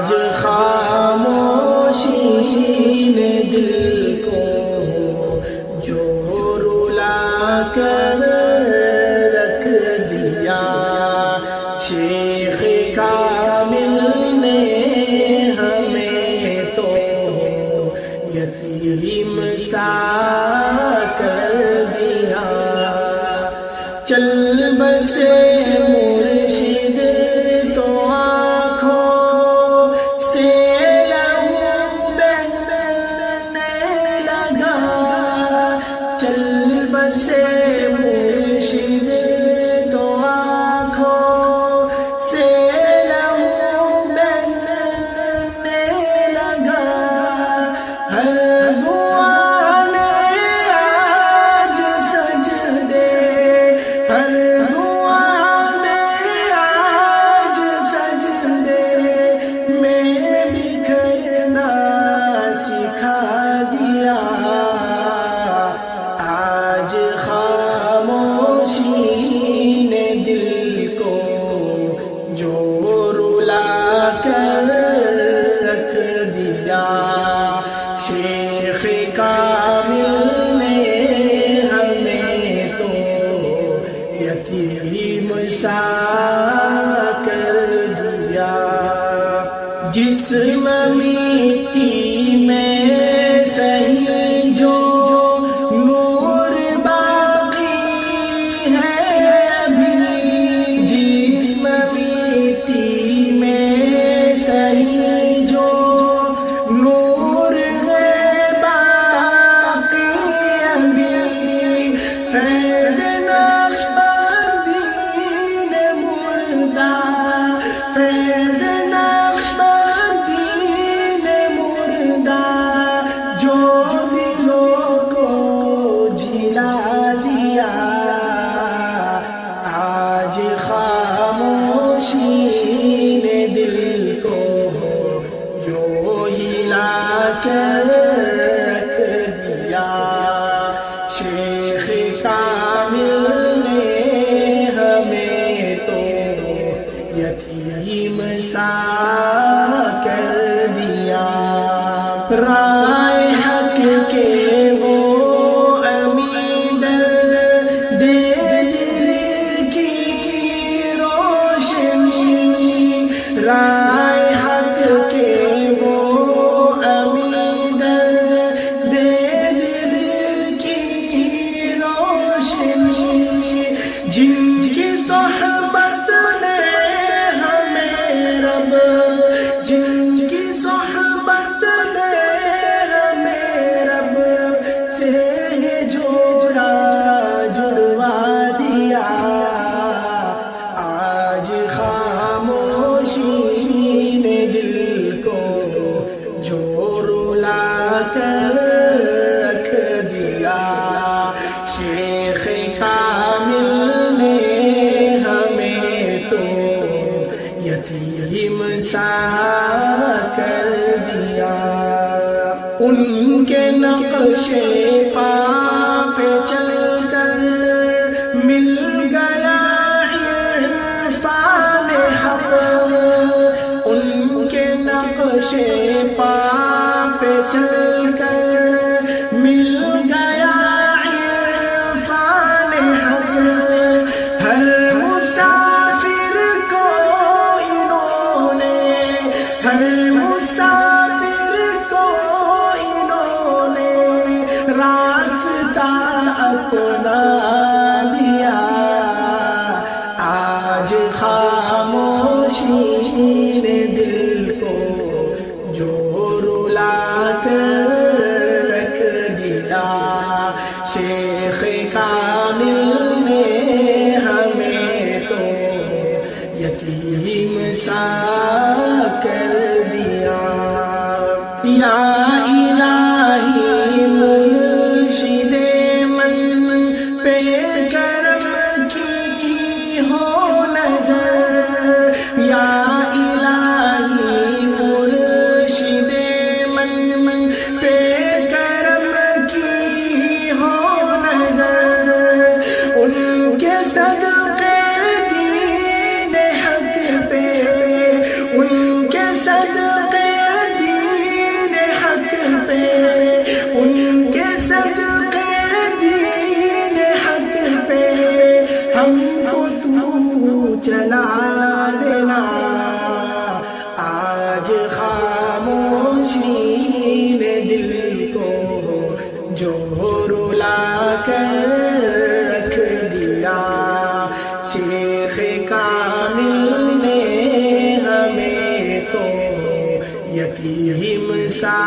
آج خاموشی نے دل کو جو رلا کر رکھ دیا، شیخ کامل نے ہمیں تو یتیم سا کر دیا۔ چل بسے مرشد تو آنکھوں سے لہو بہنے لگا، چل بسے مرشد تو آنکھوں سے لہو بہنے لگا۔ ہر دعا نے آج سجدے، ہر دعا نے آج سجدے میں بکھرنا سکھا دیا۔ آج خاموشی نے دل کو جو رلا کر رکھ دیا، شیخ کامل نے ہمیں تو یتیم سا کر دیا۔ جسم مٹی میں سہی جو نور باقی ہے ابھی، جسم مٹی میں سہی جو نور ہے باقی ابھی، فیض نقشبندی نے مردہ، فیض نقشبندی نے مردہ جو دلوں کو جلا دیا۔ آج خاموشی نے دل کو جو ہلا کر رکھ دیا، شیخ کامل نے ہمیں تو یتیم سا کر دیا۔ رائے حق کے وہ امیدر دے دل کی روشنی، رائے حق کے وہ امیدر دے دل کی روشنی، جن کی صحبت نے ہمیں رب، جن کی صحبت نے ہمیں رب سے جوڑا جڑوا دیا۔ آج خاموشی نے دل کو جو رلا کر رکھ دیا، شیخ کامل نے ہمیں تو یتیم سا کر دیا۔ ان کے نقش پا پہ چل کر مل گیا عرفان حق، ان کے نقش پا پہ چل کر مل گیا عرفان حق۔ ہر مسافر کو انہوں نے، ہر مسافر کو انہوں نے راستہ اپنا دیا۔ آج خاموشی نے دل کو جو رلا کر رکھ دیا، شیخ کامل نے ہمیں تو یتیم سا کر دیا۔ یا الہی مرشد من پہ کرم کی ہو نظر، یا الہی مرشد من پہ کرم کی ہو نظر، ان کے صدقے دین حق پہ، ان کے صدقے نے دل کو جو رلا کر رکھ دیا، شیخ کامل نے ہمیں تو یتیم سا